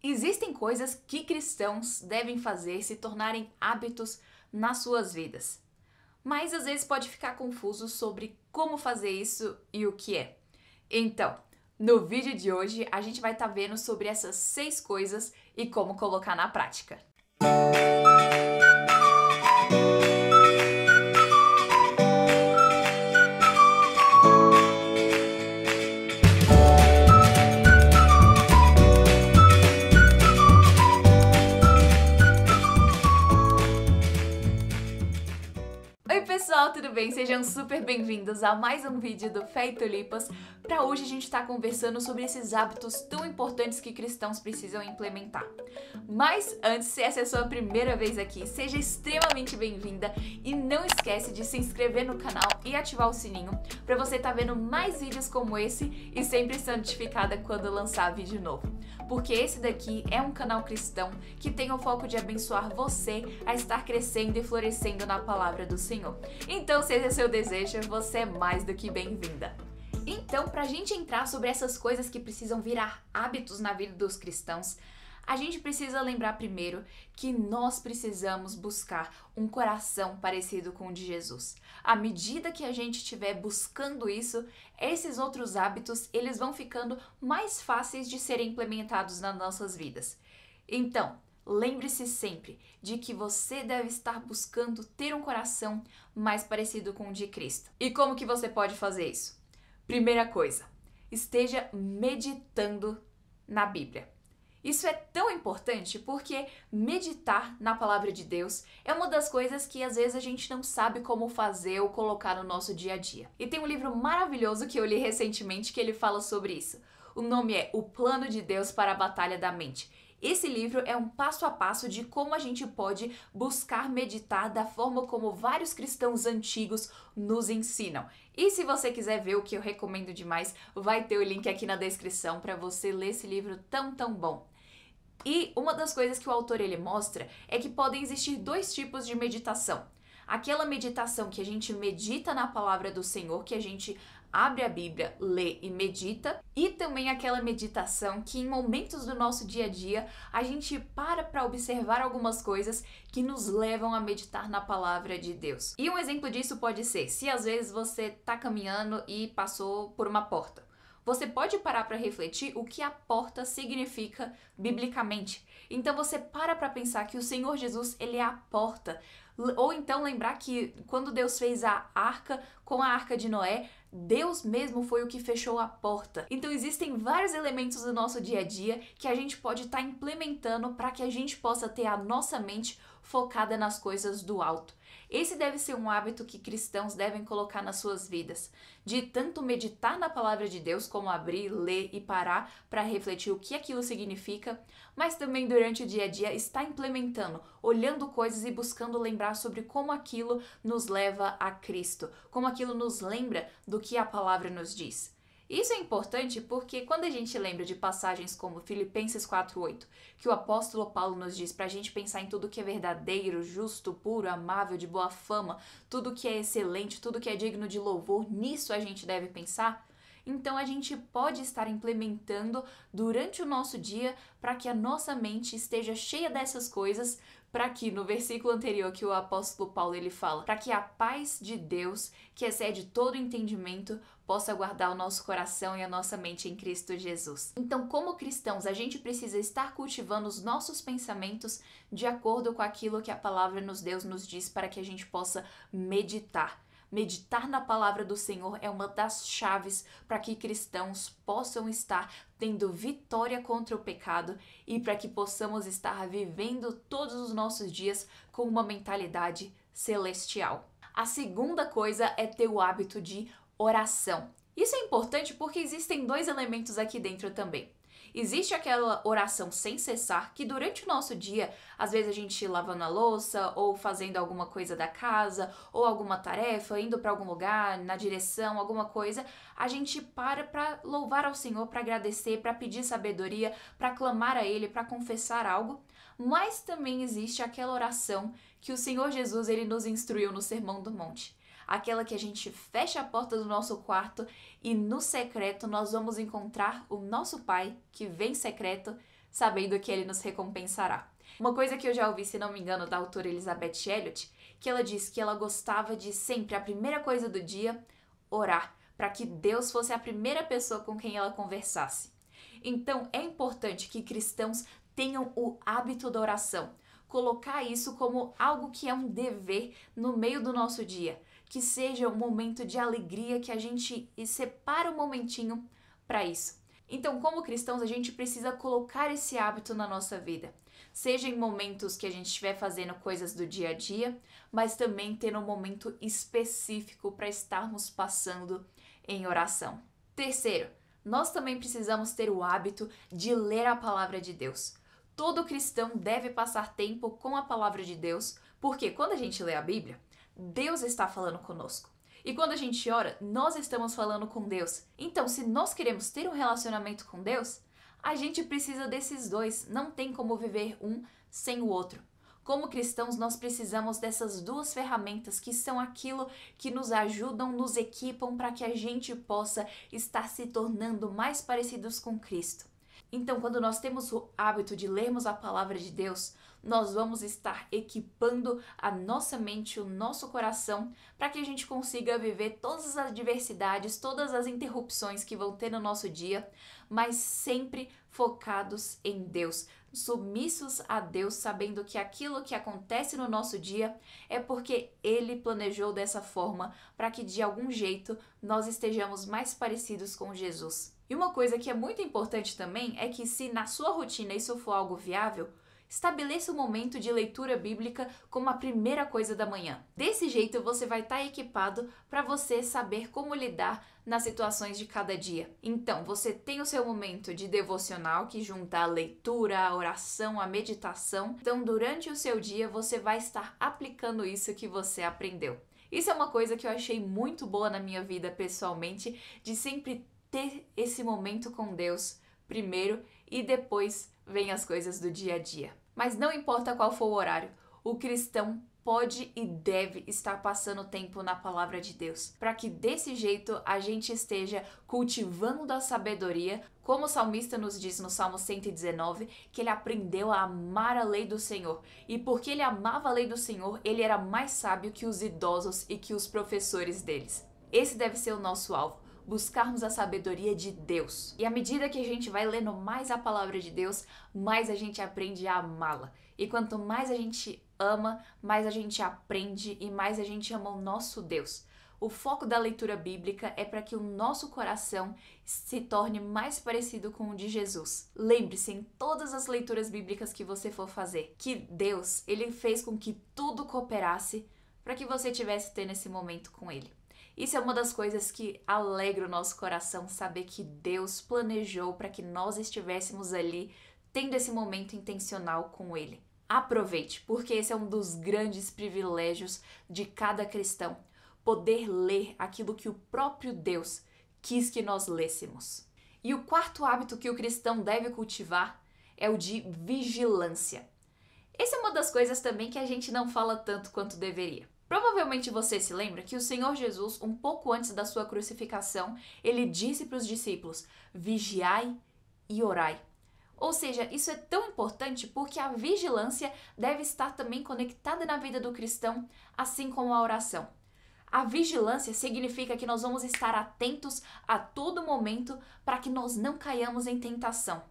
Existem coisas que cristãos devem fazer se tornarem hábitos nas suas vidas, mas às vezes pode ficar confuso sobre como fazer isso e o que é. Então, no vídeo de hoje a gente vai estar vendo sobre essas 6 coisas e como colocar na prática. Oi pessoal, tudo bem? Sejam super bem-vindos a mais um vídeo do Fé e Tulipas. Para hoje a gente está conversando sobre esses hábitos tão importantes que cristãos precisam implementar. Mas antes, se essa é a sua primeira vez aqui, seja extremamente bem-vinda e não esquece de se inscrever no canal e ativar o sininho para você estar vendo mais vídeos como esse e sempre ser notificada quando lançar vídeo novo. Porque esse daqui é um canal cristão que tem o foco de abençoar você a estar crescendo e florescendo na palavra do Senhor. Então, se esse é seu desejo, você é mais do que bem-vinda. Então, pra gente entrar sobre essas coisas que precisam virar hábitos na vida dos cristãos, a gente precisa lembrar primeiro que nós precisamos buscar um coração parecido com o de Jesus. À medida que a gente estiver buscando isso, esses outros hábitos, eles vão ficando mais fáceis de serem implementados nas nossas vidas. Então, lembre-se sempre de que você deve estar buscando ter um coração mais parecido com o de Cristo. E como que você pode fazer isso? Primeira coisa, esteja meditando na Bíblia. Isso é tão importante porque meditar na palavra de Deus é uma das coisas que às vezes a gente não sabe como fazer ou colocar no nosso dia a dia. E tem um livro maravilhoso que eu li recentemente que ele fala sobre isso. O nome é O Plano de Deus para a Batalha da Mente. Esse livro é um passo a passo de como a gente pode buscar meditar da forma como vários cristãos antigos nos ensinam. E se você quiser ver o que eu recomendo demais, vai ter o link aqui na descrição para você ler esse livro tão bom. E uma das coisas que o autor ele mostra é que podem existir 2 tipos de meditação. Aquela meditação que a gente medita na palavra do Senhor, que a gente abre a Bíblia, lê e medita, e também aquela meditação que em momentos do nosso dia a dia a gente para observar algumas coisas que nos levam a meditar na palavra de Deus. E um exemplo disso pode ser, se às vezes você está caminhando e passou por uma porta. Você pode parar para refletir o que a porta significa biblicamente. Então você para pensar que o Senhor Jesus, ele é a porta. Ou então lembrar que quando Deus fez a arca com a arca de Noé, Deus mesmo foi o que fechou a porta. Então existem vários elementos do nosso dia a dia que a gente pode estar implementando para que a gente possa ter a nossa mente focada nas coisas do alto. Esse deve ser um hábito que cristãos devem colocar nas suas vidas, de tanto meditar na palavra de Deus, como abrir, ler e parar para refletir o que aquilo significa, mas também durante o dia a dia estar implementando, olhando coisas e buscando lembrar sobre como aquilo nos leva a Cristo, como aquilo nos lembra do que a palavra nos diz. Isso é importante porque quando a gente lembra de passagens como Filipenses 4:8, que o apóstolo Paulo nos diz para a gente pensar em tudo que é verdadeiro, justo, puro, amável, de boa fama, tudo que é excelente, tudo que é digno de louvor, nisso a gente deve pensar. Então a gente pode estar implementando durante o nosso dia para que a nossa mente esteja cheia dessas coisas, para que no versículo anterior que o apóstolo Paulo ele fala, para que a paz de Deus, que excede todo entendimento, possa guardar o nosso coração e a nossa mente em Cristo Jesus. Então, como cristãos, a gente precisa estar cultivando os nossos pensamentos de acordo com aquilo que a palavra Deus nos diz para que a gente possa meditar. Meditar na palavra do Senhor é uma das chaves para que cristãos possam estar tendo vitória contra o pecado e para que possamos estar vivendo todos os nossos dias com uma mentalidade celestial. A segunda coisa é ter o hábito de oração. Isso é importante porque existem 2 elementos aqui dentro também. Existe aquela oração sem cessar, que durante o nosso dia, às vezes a gente lavando a louça, ou fazendo alguma coisa da casa, ou alguma tarefa, indo para algum lugar, na direção, alguma coisa, a gente para louvar ao Senhor, para agradecer, para pedir sabedoria, para clamar a Ele, para confessar algo. Mas também existe aquela oração que o Senhor Jesus ele nos instruiu no Sermão do Monte. Aquela que a gente fecha a porta do nosso quarto e no secreto nós vamos encontrar o nosso Pai que vem secreto sabendo que Ele nos recompensará. Uma coisa que eu já ouvi, se não me engano, da autora Elizabeth Elliot, que ela disse que ela gostava de sempre, a primeira coisa do dia, orar, para que Deus fosse a primeira pessoa com quem ela conversasse. Então, é importante que cristãos tenham o hábito da oração, colocar isso como algo que é um dever no meio do nosso dia, que seja um momento de alegria, que a gente separa um momentinho para isso. Então, como cristãos, a gente precisa colocar esse hábito na nossa vida, seja em momentos que a gente estiver fazendo coisas do dia a dia, mas também ter um momento específico para estarmos passando em oração. Terceiro, nós também precisamos ter o hábito de ler a palavra de Deus. Todo cristão deve passar tempo com a palavra de Deus, porque quando a gente lê a Bíblia, Deus está falando conosco. E quando a gente ora, nós estamos falando com Deus. Então, se nós queremos ter um relacionamento com Deus, a gente precisa desses dois. Não tem como viver um sem o outro. Como cristãos, nós precisamos dessas duas ferramentas que são aquilo que nos ajudam, nos equipam para que a gente possa estar se tornando mais parecidos com Cristo. Então, quando nós temos o hábito de lermos a palavra de Deus, nós vamos estar equipando a nossa mente, o nosso coração, para que a gente consiga viver todas as adversidades, todas as interrupções que vão ter no nosso dia, mas sempre focados em Deus, submissos a Deus, sabendo que aquilo que acontece no nosso dia é porque Ele planejou dessa forma, para que de algum jeito nós estejamos mais parecidos com Jesus. E uma coisa que é muito importante também é que, se na sua rotina isso for algo viável, estabeleça um momento de leitura bíblica como a primeira coisa da manhã. Desse jeito você vai estar equipado para você saber como lidar nas situações de cada dia. Então, você tem o seu momento de devocional que junta a leitura, a oração, a meditação. Então, durante o seu dia você vai estar aplicando isso que você aprendeu. Isso é uma coisa que eu achei muito boa na minha vida pessoalmente, de sempre ter esse momento com Deus primeiro e depois vem as coisas do dia a dia. Mas não importa qual for o horário, o cristão pode e deve estar passando tempo na palavra de Deus, para que desse jeito a gente esteja cultivando a sabedoria, como o salmista nos diz no Salmo 119, que ele aprendeu a amar a lei do Senhor. E porque ele amava a lei do Senhor, ele era mais sábio que os idosos e que os professores deles. Esse deve ser o nosso alvo. Buscarmos a sabedoria de Deus. E à medida que a gente vai lendo mais a palavra de Deus, mais a gente aprende a amá-la. E quanto mais a gente ama, mais a gente aprende e mais a gente ama o nosso Deus. O foco da leitura bíblica é para que o nosso coração se torne mais parecido com o de Jesus. Lembre-se, em todas as leituras bíblicas que você for fazer, que Deus, Ele fez com que tudo cooperasse para que você tivesse tendo esse momento com Ele. Isso é uma das coisas que alegra o nosso coração, saber que Deus planejou para que nós estivéssemos ali, tendo esse momento intencional com Ele. Aproveite, porque esse é um dos grandes privilégios de cada cristão, poder ler aquilo que o próprio Deus quis que nós lêssemos. E o quarto hábito que o cristão deve cultivar é o de vigilância. Essa é uma das coisas também que a gente não fala tanto quanto deveria. Provavelmente você se lembra que o Senhor Jesus, um pouco antes da sua crucificação, ele disse para os discípulos: vigiai e orai. Ou seja, isso é tão importante porque a vigilância deve estar também conectada na vida do cristão, assim como a oração. A vigilância significa que nós vamos estar atentos a todo momento para que nós não caiamos em tentação.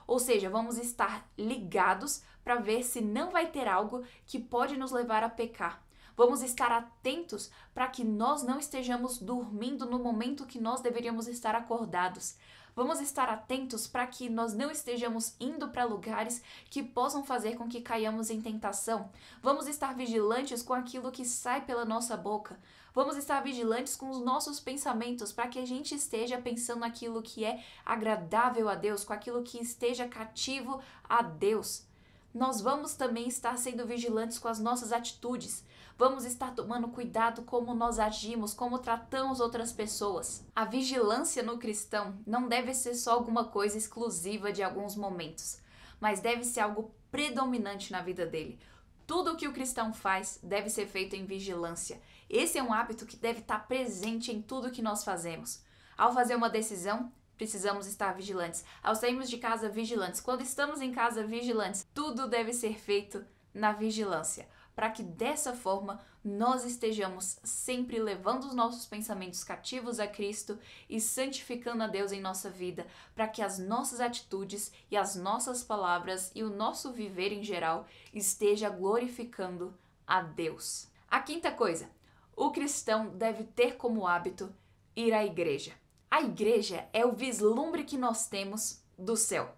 Ou seja, vamos estar ligados para ver se não vai ter algo que pode nos levar a pecar. Vamos estar atentos para que nós não estejamos dormindo no momento que nós deveríamos estar acordados. Vamos estar atentos para que nós não estejamos indo para lugares que possam fazer com que caiamos em tentação. Vamos estar vigilantes com aquilo que sai pela nossa boca. Vamos estar vigilantes com os nossos pensamentos para que a gente esteja pensando naquilo que é agradável a Deus, com aquilo que esteja cativo a Deus. Nós vamos também estar sendo vigilantes com as nossas atitudes. Vamos estar tomando cuidado como nós agimos, como tratamos outras pessoas. A vigilância no cristão não deve ser só alguma coisa exclusiva de alguns momentos, mas deve ser algo predominante na vida dele. Tudo o que o cristão faz deve ser feito em vigilância. Esse é um hábito que deve estar presente em tudo que nós fazemos. Ao fazer uma decisão, precisamos estar vigilantes. Ao sairmos de casa, vigilantes. Quando estamos em casa, vigilantes. Tudo deve ser feito na vigilância, para que dessa forma nós estejamos sempre levando os nossos pensamentos cativos a Cristo e santificando a Deus em nossa vida, para que as nossas atitudes e as nossas palavras e o nosso viver em geral esteja glorificando a Deus. A quinta coisa, o cristão deve ter como hábito ir à igreja. A igreja é o vislumbre que nós temos do céu.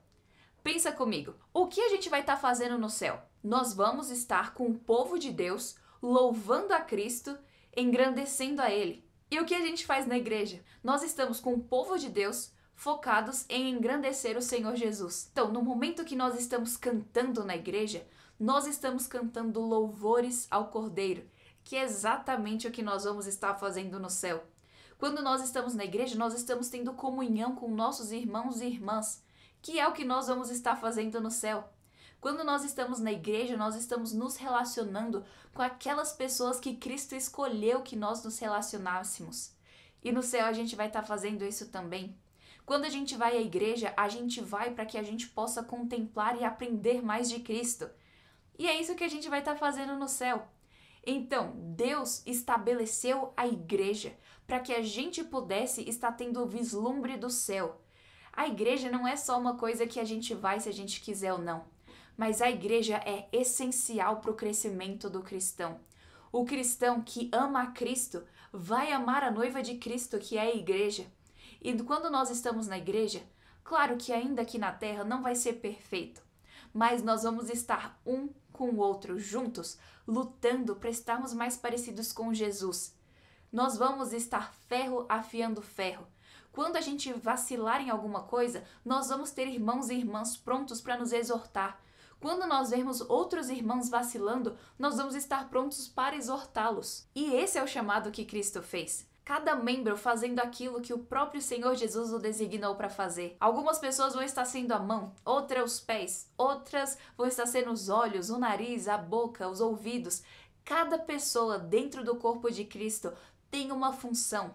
Pensa comigo, o que a gente vai estar fazendo no céu? Nós vamos estar com o povo de Deus, louvando a Cristo, engrandecendo a Ele. E o que a gente faz na igreja? Nós estamos com o povo de Deus focados em engrandecer o Senhor Jesus. Então, no momento que nós estamos cantando na igreja, nós estamos cantando louvores ao Cordeiro, que é exatamente o que nós vamos estar fazendo no céu. Quando nós estamos na igreja, nós estamos tendo comunhão com nossos irmãos e irmãs, que é o que nós vamos estar fazendo no céu. Quando nós estamos na igreja, nós estamos nos relacionando com aquelas pessoas que Cristo escolheu que nós nos relacionássemos. E no céu a gente vai estar fazendo isso também. Quando a gente vai à igreja, a gente vai para que a gente possa contemplar e aprender mais de Cristo. E é isso que a gente vai estar fazendo no céu. Então, Deus estabeleceu a igreja para que a gente pudesse estar tendo o vislumbre do céu. A igreja não é só uma coisa que a gente vai se a gente quiser ou não, mas a igreja é essencial para o crescimento do cristão. O cristão que ama a Cristo vai amar a noiva de Cristo, que é a igreja. E quando nós estamos na igreja, claro que ainda aqui na terra não vai ser perfeito, mas nós vamos estar um com o outro, juntos, lutando para estarmos mais parecidos com Jesus. Nós vamos estar ferro afiando ferro. Quando a gente vacilar em alguma coisa, nós vamos ter irmãos e irmãs prontos para nos exortar. Quando nós vermos outros irmãos vacilando, nós vamos estar prontos para exortá-los. E esse é o chamado que Cristo fez. Cada membro fazendo aquilo que o próprio Senhor Jesus o designou para fazer. Algumas pessoas vão estar sendo a mão, outras os pés, outras vão estar sendo os olhos, o nariz, a boca, os ouvidos. Cada pessoa dentro do corpo de Cristo tem uma função.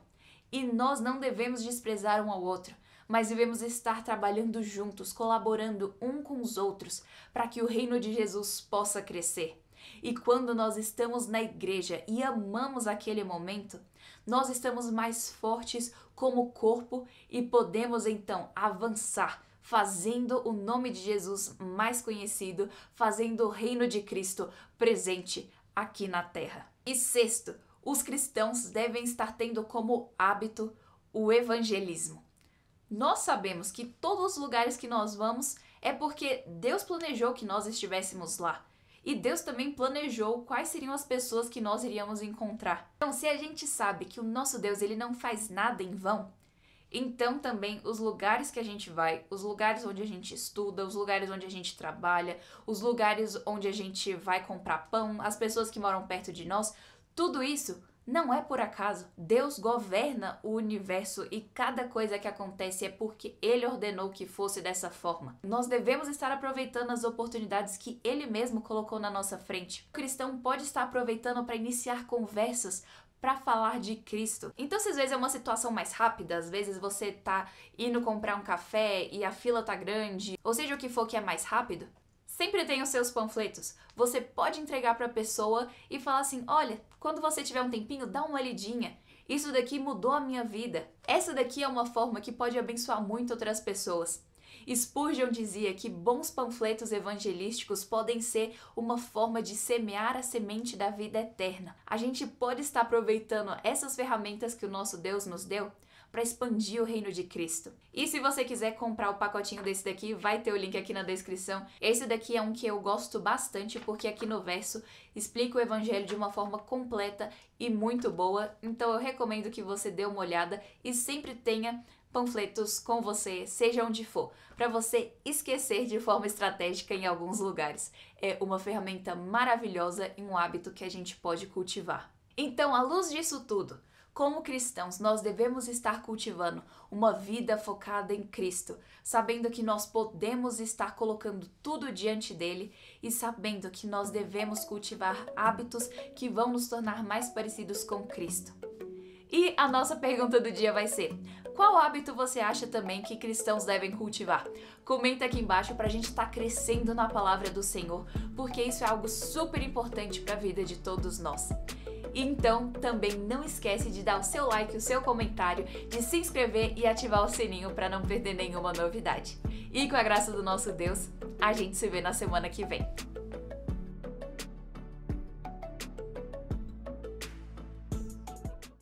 E nós não devemos desprezar um ao outro, mas devemos estar trabalhando juntos, colaborando um com os outros, para que o reino de Jesus possa crescer. E quando nós estamos na igreja e amamos aquele momento, nós estamos mais fortes como corpo e podemos então avançar, fazendo o nome de Jesus mais conhecido, fazendo o reino de Cristo presente aqui na terra. E sexto, os cristãos devem estar tendo como hábito o evangelismo. Nós sabemos que todos os lugares que nós vamos é porque Deus planejou que nós estivéssemos lá. E Deus também planejou quais seriam as pessoas que nós iríamos encontrar. Então, se a gente sabe que o nosso Deus ele não faz nada em vão, então também os lugares que a gente vai, os lugares onde a gente estuda, os lugares onde a gente trabalha, os lugares onde a gente vai comprar pão, as pessoas que moram perto de nós, tudo isso não é por acaso. Deus governa o universo e cada coisa que acontece é porque Ele ordenou que fosse dessa forma. Nós devemos estar aproveitando as oportunidades que Ele mesmo colocou na nossa frente. O cristão pode estar aproveitando para iniciar conversas para falar de Cristo. Então, se às vezes é uma situação mais rápida, às vezes você tá indo comprar um café e a fila tá grande, ou seja o que for que é mais rápido, sempre tem os seus panfletos. Você pode entregar para a pessoa e falar assim, olha, quando você tiver um tempinho, dá uma olhadinha. Isso daqui mudou a minha vida. Essa daqui é uma forma que pode abençoar muito outras pessoas. Spurgeon dizia que bons panfletos evangelísticos podem ser uma forma de semear a semente da vida eterna. A gente pode estar aproveitando essas ferramentas que o nosso Deus nos deu para expandir o reino de Cristo. E se você quiser comprar o pacotinho desse daqui, vai ter o link aqui na descrição. Esse daqui é um que eu gosto bastante, porque aqui no verso explica o evangelho de uma forma completa e muito boa. Então eu recomendo que você dê uma olhada e sempre tenha panfletos com você, seja onde for, para você esquecer de forma estratégica em alguns lugares. É uma ferramenta maravilhosa e um hábito que a gente pode cultivar. Então, à luz disso tudo, como cristãos, nós devemos estar cultivando uma vida focada em Cristo, sabendo que nós podemos estar colocando tudo diante dele e sabendo que nós devemos cultivar hábitos que vão nos tornar mais parecidos com Cristo. E a nossa pergunta do dia vai ser: Qual hábito você acha também que cristãos devem cultivar? Comenta aqui embaixo pra gente estar crescendo na palavra do Senhor, porque isso é algo super importante para a vida de todos nós. Então, também não esquece de dar o seu like, o seu comentário, de se inscrever e ativar o sininho para não perder nenhuma novidade. E com a graça do nosso Deus, a gente se vê na semana que vem.